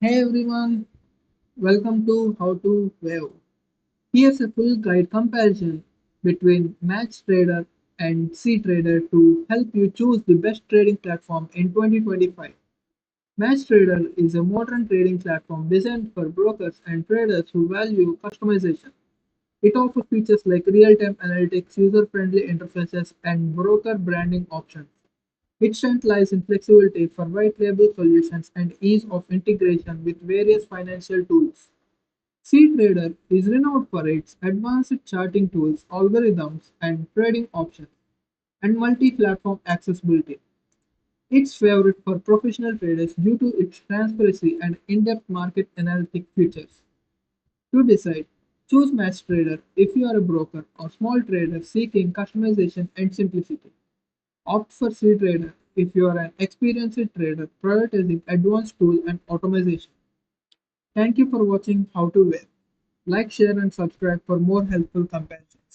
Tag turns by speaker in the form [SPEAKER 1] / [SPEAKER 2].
[SPEAKER 1] Hey everyone, welcome to How to Wave. Here's a full guide comparison between MatchTrader and CTrader to help you choose the best trading platform in 2025. MatchTrader is a modern trading platform designed for brokers and traders who value customization. It offers features like real-time analytics, user-friendly interfaces, and broker branding options. Its strength lies in flexibility for white label solutions and ease of integration with various financial tools. CTrader is renowned for its advanced charting tools, algorithms, and trading options, and multi-platform accessibility. It's favorite for professional traders due to its transparency and in-depth market analytic features. To decide, choose MatchTrader if you are a broker or small trader seeking customization and simplicity. Opt for CTrader if you are an experienced trader prioritizing advanced tool and automation. Thank you for watching How to Wear. Like, share, and subscribe for more helpful comparison.